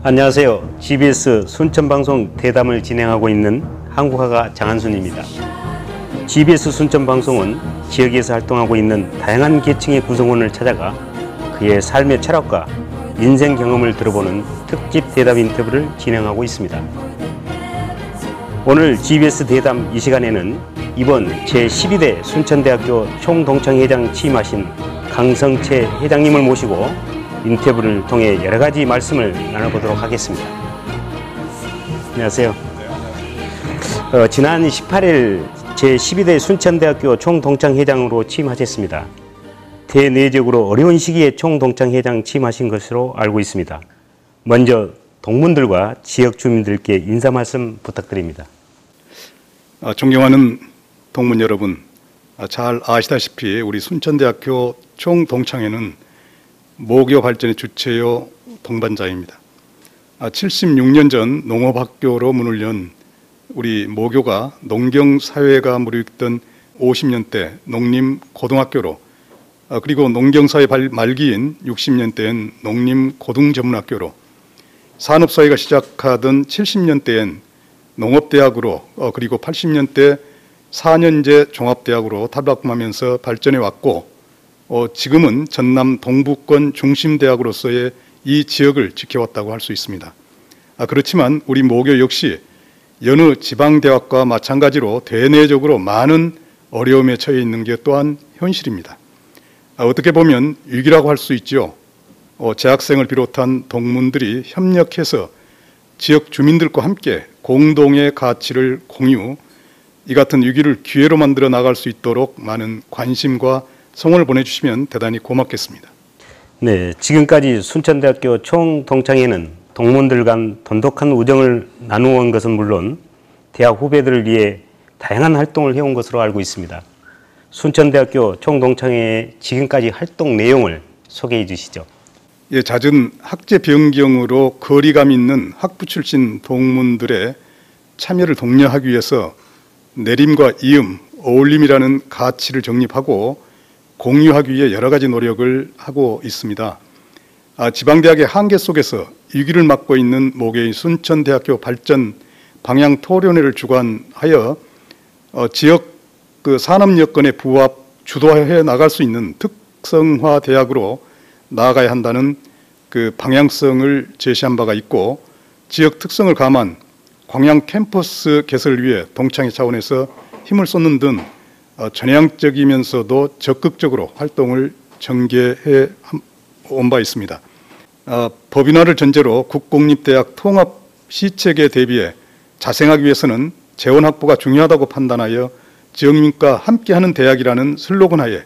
안녕하세요. GBS 순천방송 대담을 진행하고 있는 한국화가 장한순입니다. GBS 순천방송은 지역에서 활동하고 있는 다양한 계층의 구성원을 찾아가 그의 삶의 철학과 인생 경험을 들어보는 특집 대담 인터뷰를 진행하고 있습니다. 오늘 GBS 대담 이 시간에는 이번 제12대 순천대학교 총동창회장 취임하신 강성채 회장님을 모시고 인터뷰를 통해 여러 가지 말씀을 나눠보도록 하겠습니다. 안녕하세요. 지난 18일 제12대 순천대학교 총동창회장으로 취임하셨습니다. 대내적으로 어려운 시기에 총동창회장 취임하신 것으로 알고 있습니다. 먼저 동문들과 지역 주민들께 인사 말씀 부탁드립니다. 존경하는 동문 여러분, 잘 아시다시피 우리 순천대학교 총동창회는 모교 발전의 주체요 동반자입니다. 76년 전 농업학교로 문을 연 우리 모교가 농경사회가 무르익던 50년대 농림고등학교로, 그리고 농경사회 말기인 60년대엔 농림고등전문학교로, 산업사회가 시작하던 70년대엔 농업대학으로, 그리고 80년대 4년제 종합대학으로 탈바꿈하면서 발전해 왔고, 지금은 전남 동부권 중심대학으로서의 이 지역을 지켜왔다고 할 수 있습니다. 그렇지만 우리 모교 역시 여느 지방대학과 마찬가지로 대내적으로 많은 어려움에 처해 있는 게 또한 현실입니다. 어떻게 보면 위기라고 할 수 있죠. 재학생을 비롯한 동문들이 협력해서 지역 주민들과 함께 공동의 가치를 공유, 이 같은 위기를 기회로 만들어 나갈 수 있도록 많은 관심과 성원을 보내주시면 대단히 고맙겠습니다. 네, 지금까지 순천대학교 총동창회는 동문들 간 돈독한 우정을 나누어 온 것은 물론 대학 후배들을 위해 다양한 활동을 해온 것으로 알고 있습니다. 순천대학교 총동창회의 지금까지 활동 내용을 소개해 주시죠. 예, 잦은 학제 변경으로 거리감 있는 학부 출신 동문들의 참여를 독려하기 위해서 내림과 이음, 어울림이라는 가치를 정립하고 공유하기 위해 여러 가지 노력을 하고 있습니다. 지방대학의 한계 속에서 위기를 맞고 있는 모교의 순천대학교 발전 방향 토론회를 주관하여 지역 산업 여건에 부합 주도해 나갈 수 있는 특성화 대학으로 나아가야 한다는 그 방향성을 제시한 바가 있고, 지역 특성을 감안 광양 캠퍼스 개설을 위해 동창회 차원에서 힘을 쏟는 등 전향적이면서도 적극적으로 활동을 전개해 온 바 있습니다. 법인화를 전제로 국공립대학 통합 시책에 대비해 자생하기 위해서는 재원 확보가 중요하다고 판단하여 지역민과 함께하는 대학이라는 슬로건 하에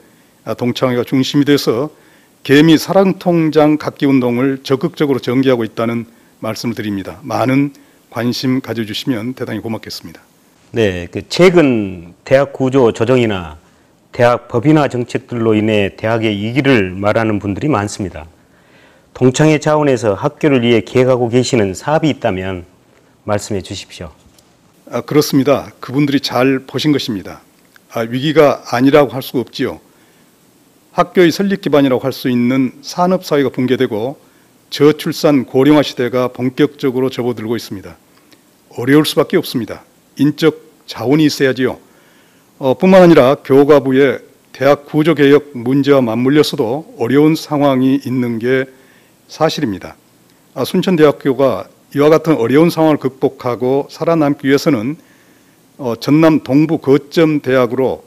동창회가 중심이 돼서 개미 사랑통장 갖기 운동을 적극적으로 전개하고 있다는 말씀을 드립니다. 많은 관심 가져주시면 대단히 고맙겠습니다. 네, 최근 대학 구조 조정이나 대학 법인화 정책들로 인해 대학의 위기를 말하는 분들이 많습니다. 동창회 차원에서 학교를 위해 계획하고 계시는 사업이 있다면 말씀해 주십시오. 그렇습니다. 그분들이 잘 보신 것입니다. 위기가 아니라고 할 수가 없지요. 학교의 설립 기반이라고 할 수 있는 산업사회가 붕괴되고 저출산 고령화 시대가 본격적으로 접어들고 있습니다. 어려울 수밖에 없습니다. 인적 자원이 있어야지요. 뿐만 아니라 교과부의 대학 구조개혁 문제와 맞물려서도 어려운 상황이 있는 게 사실입니다. 순천대학교가 이와 같은 어려운 상황을 극복하고 살아남기 위해서는 전남 동부 거점 대학으로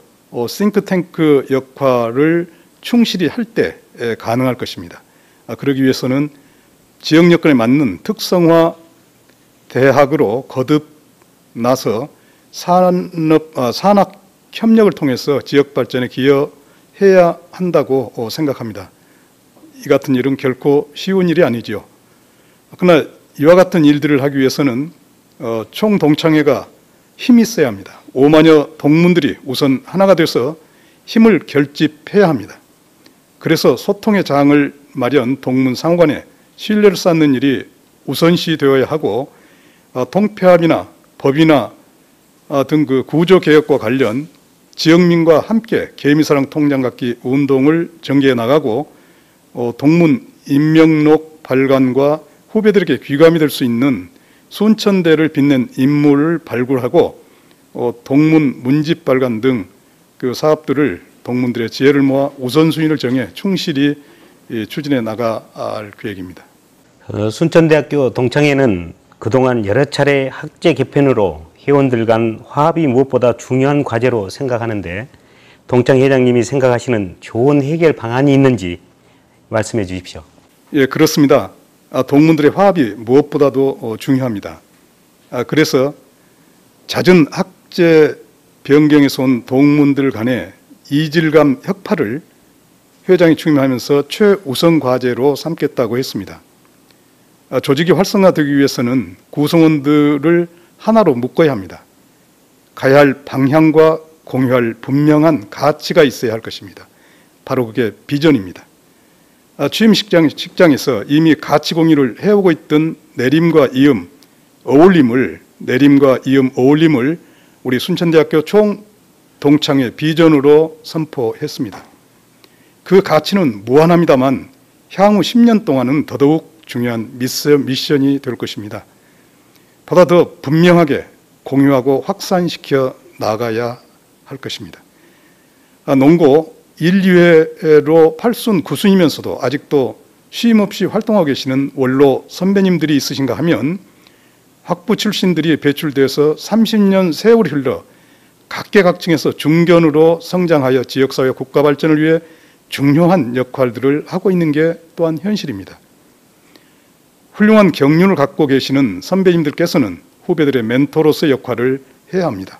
싱크탱크 역할을 충실히 할 때 가능할 것입니다. 그러기 위해서는 지역 여건에 맞는 특성화 대학으로 거듭나서 산학 협력을 통해서 지역 발전에 기여해야 한다고 생각합니다. 이 같은 일은 결코 쉬운 일이 아니지요. 그러나 이와 같은 일들을 하기 위해서는 총동창회가 힘이 있어야 합니다. 5만여 동문들이 우선 하나가 돼서 힘을 결집해야 합니다. 그래서 소통의 장을 마련, 동문 상호간에 신뢰를 쌓는 일이 우선시 되어야 하고, 통폐합이나 법이나 등 그 구조개혁과 관련 지역민과 함께 개미사랑 통장 갖기 운동을 전개해 나가고, 동문 인명록 발간과 후배들에게 귀감이 될 수 있는 순천대를 빛낸 인물을 발굴하고 동문 문집 발간 등 그 사업들을 동문들의 지혜를 모아 우선순위를 정해 충실히 추진해 나갈 계획입니다. 순천대학교 동창회는 그동안 여러 차례 학제 개편으로 회원들 간 화합이 무엇보다 중요한 과제로 생각하는데 동창 회장님이 생각하시는 좋은 해결 방안이 있는지 말씀해 주십시오. 예, 그렇습니다. 동문들의 화합이 무엇보다도 중요합니다. 그래서 잦은 학제 변경에서 온 동문들 간의 이질감 혁파를 회장이 추임하면서 최우선 과제로 삼겠다고 했습니다. 조직이 활성화되기 위해서는 구성원들을 하나로 묶어야 합니다. 가야 할 방향과 공유할 분명한 가치가 있어야 할 것입니다. 바로 그게 비전입니다. 취임 식장에서 이미 가치 공유를 해오고 있던 내림과 이음 어울림을 우리 순천대학교 총 동창회 비전으로 선포했습니다. 그 가치는 무한합니다만 향후 10년 동안은 더더욱 중요한 미션이 될 것입니다. 보다 더 분명하게 공유하고 확산시켜 나가야 할 것입니다. 농고 1, 2회로 8순 9순이면서도 아직도 쉼없이 활동하고 계시는 원로 선배님들이 있으신가 하면 학부 출신들이 배출돼서 30년 세월이 흘러 각계각층에서 중견으로 성장하여 지역사회 국가 발전을 위해 중요한 역할들을 하고 있는 게 또한 현실입니다. 훌륭한 경륜을 갖고 계시는 선배님들께서는 후배들의 멘토로서의 역할을 해야 합니다.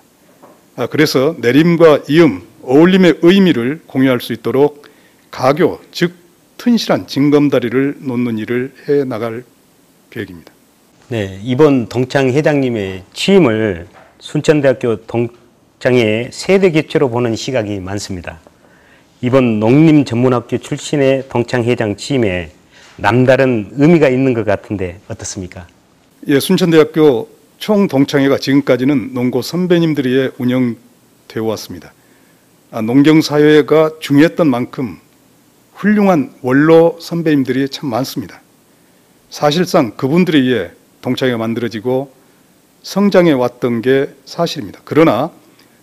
그래서 내림과 이음, 어울림의 의미를 공유할 수 있도록 가교, 즉 튼실한 징검다리를 놓는 일을 해 나갈 계획입니다. 네, 이번 동창 회장님의 취임을 순천대학교 동창회 세대 개최로 보는 시각이 많습니다. 이번 농림전문학교 출신의 동창 회장 취임에 남다른 의미가 있는 것 같은데 어떻습니까? 예, 순천대학교 총 동창회가 지금까지는 농고 선배님들에 의해 운영되어 왔습니다. 농경사회가 중요했던 만큼 훌륭한 원로 선배님들이 참 많습니다. 사실상 그분들에 의해 동창회가 만들어지고 성장해 왔던 게 사실입니다. 그러나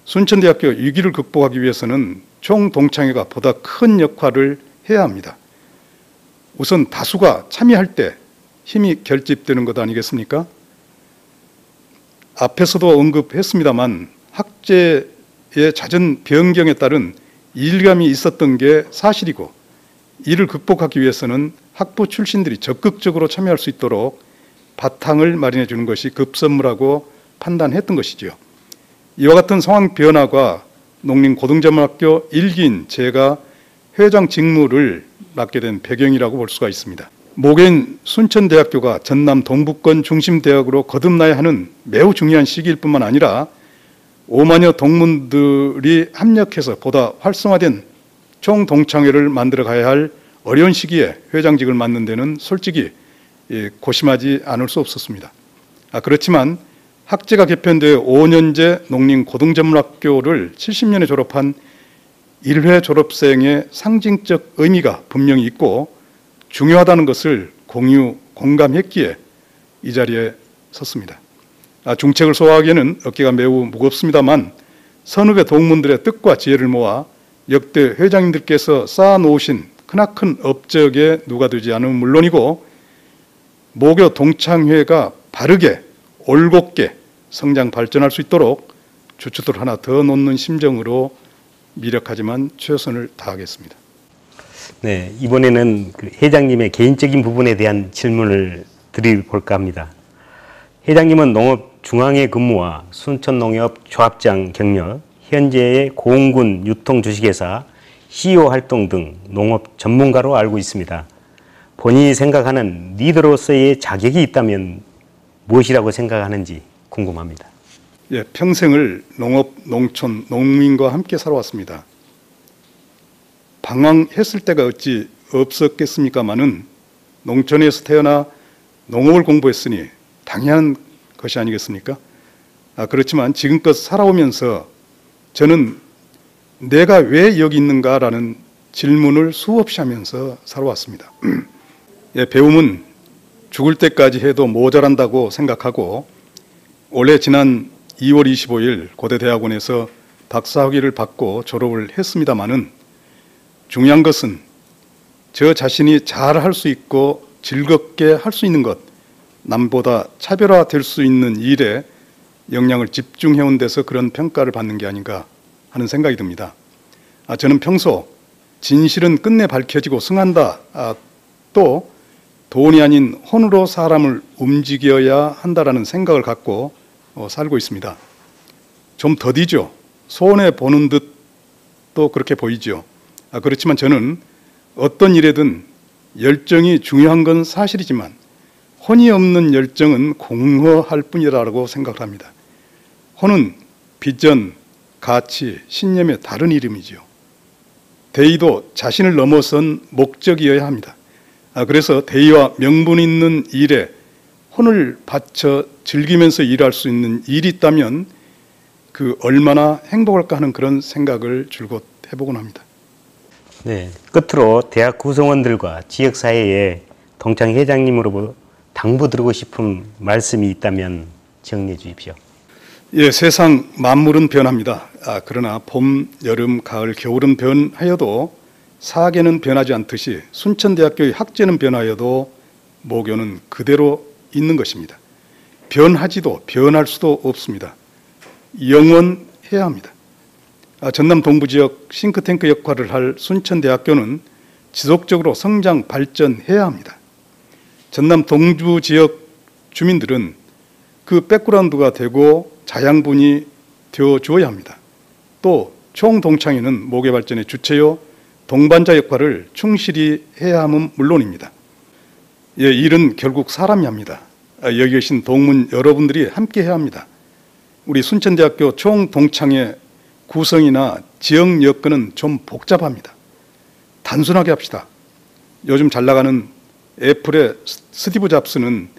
순천대학교 위기를 극복하기 위해서는 총 동창회가 보다 큰 역할을 해야 합니다. 우선 다수가 참여할 때 힘이 결집되는 것 아니겠습니까? 앞에서도 언급했습니다만 학제의 잦은 변경에 따른 일감이 있었던 게 사실이고 이를 극복하기 위해서는 학부 출신들이 적극적으로 참여할 수 있도록 바탕을 마련해 주는 것이 급선무라고 판단했던 것이죠. 이와 같은 상황 변화가 농림고등전문학교 1기인 제가 회장 직무를 맡게 된 배경이라고 볼 수가 있습니다. 목요인 순천대학교가 전남 동부권 중심대학으로 거듭나야 하는 매우 중요한 시기일 뿐만 아니라 5만여 동문들이 합력해서 보다 활성화된 총동창회를 만들어 가야 할 어려운 시기에 회장직을 맡는 데는 솔직히 고심하지 않을 수 없었습니다. 그렇지만 학제가 개편되어 5년제 농림고등전문학교를 70년에 졸업한 1회 졸업생의 상징적 의미가 분명히 있고 중요하다는 것을 공감했기에 이 자리에 섰습니다. 중책을 소화하기에는 어깨가 매우 무겁습니다만 선후배 동문들의 뜻과 지혜를 모아 역대 회장님들께서 쌓아놓으신 크나큰 업적에 누가 되지 않으면 물론이고 모교 동창회가 바르게 올곧게 성장 발전할 수 있도록 주춧돌 하나 더 놓는 심정으로 미력하지만 최선을 다하겠습니다. 네, 이번에는 그 회장님의 개인적인 부분에 대한 질문을 드려볼까 합니다. 회장님은 농업중앙회 근무와 순천농협 조합장 경력, 현재의 고흥군 유통주식회사 CEO 활동 등 농업 전문가로 알고 있습니다. 본인이 생각하는 리더로서의 자격이 있다면 무엇이라고 생각하는지 궁금합니다. 예, 평생을 농업, 농촌, 농민과 함께 살아왔습니다. 방황했을 때가 어찌 없었겠습니까마는 농촌에서 태어나 농업을 공부했으니 당연한 것이 아니겠습니까? 그렇지만 지금껏 살아오면서 저는 내가 왜 여기 있는가라는 질문을 수없이 하면서 살아왔습니다. 예, 배움은 죽을 때까지 해도 모자란다고 생각하고 올해 지난 2월 25일 고대대학원에서 박사학위를 받고 졸업을 했습니다마는 중요한 것은 저 자신이 잘 할 수 있고 즐겁게 할 수 있는 것, 남보다 차별화될 수 있는 일에 역량을 집중해온 데서 그런 평가를 받는 게 아닌가 하는 생각이 듭니다. 저는 평소 진실은 끝내 밝혀지고 승한다, 또 돈이 아닌 혼으로 사람을 움직여야 한다라는 생각을 갖고 살고 있습니다. 좀 더디죠. 손해보는 듯 또 그렇게 보이죠. 그렇지만 저는 어떤 일에든 열정이 중요한 건 사실이지만 혼이 없는 열정은 공허할 뿐이라고 생각을 합니다. 혼은 비전, 가치, 신념의 다른 이름이죠. 대의도 자신을 넘어선 목적이어야 합니다. 그래서 대의와 명분 있는 일에 혼을 바쳐 즐기면서 일할 수 있는 일이 있다면 그 얼마나 행복할까 하는 그런 생각을 줄곧 해보곤 합니다. 네, 끝으로 대학 구성원들과 지역사회에 동창 회장님으로부터 당부드리고 싶은 말씀이 있다면 정리해 주십시오. 예, 세상 만물은 변합니다. 그러나 봄, 여름, 가을, 겨울은 변하여도 사계는 변하지 않듯이 순천대학교의 학제는 변하여도 모교는 그대로 있는 것입니다. 변하지도 변할 수도 없습니다. 영원해야 합니다. 전남 동부 지역 싱크탱크 역할을 할 순천대학교는 지속적으로 성장, 발전해야 합니다. 전남 동부 지역 주민들은 그 백그라운드가 되고 자양분이 되어주어야 합니다. 또 총동창회는 모교 발전의 주체요 동반자 역할을 충실히 해야 함은 물론입니다. 예, 일은 결국 사람이 합니다. 여기 계신 동문 여러분들이 함께 해야 합니다. 우리 순천대학교 총동창회 구성이나 지역 여건은 좀 복잡합니다. 단순하게 합시다. 요즘 잘 나가는 애플의 스티브 잡스는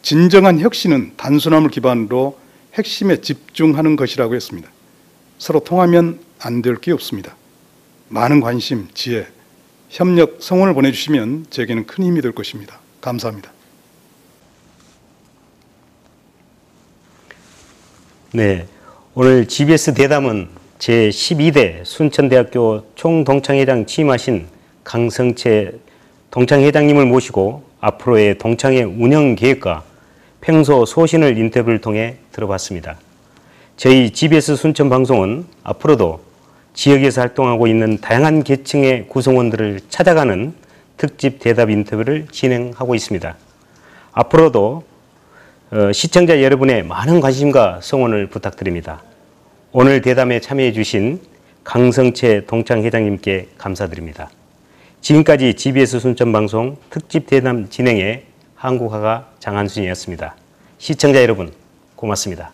진정한 혁신은 단순함을 기반으로 핵심에 집중하는 것이라고 했습니다. 서로 통하면 안 될 게 없습니다. 많은 관심, 지혜, 협력, 성원을 보내주시면 제게는 큰 힘이 될 것입니다. 감사합니다. 네, 오늘 GBS 대담은 제12대 순천대학교 총동창회장 취임하신 강성채 동창회장님을 모시고 앞으로의 동창회 운영 계획과 평소 소신을 인터뷰를 통해 들어봤습니다. 저희 GBS 순천방송은 앞으로도 지역에서 활동하고 있는 다양한 계층의 구성원들을 찾아가는 특집 대답 인터뷰를 진행하고 있습니다. 앞으로도 시청자 여러분의 많은 관심과 성원을 부탁드립니다. 오늘 대담에 참여해 주신 강성채 동창회장님께 감사드립니다. 지금까지 GBS 순천방송 특집 대담 진행의 한국화가 장한순이었습니다. 시청자 여러분 고맙습니다.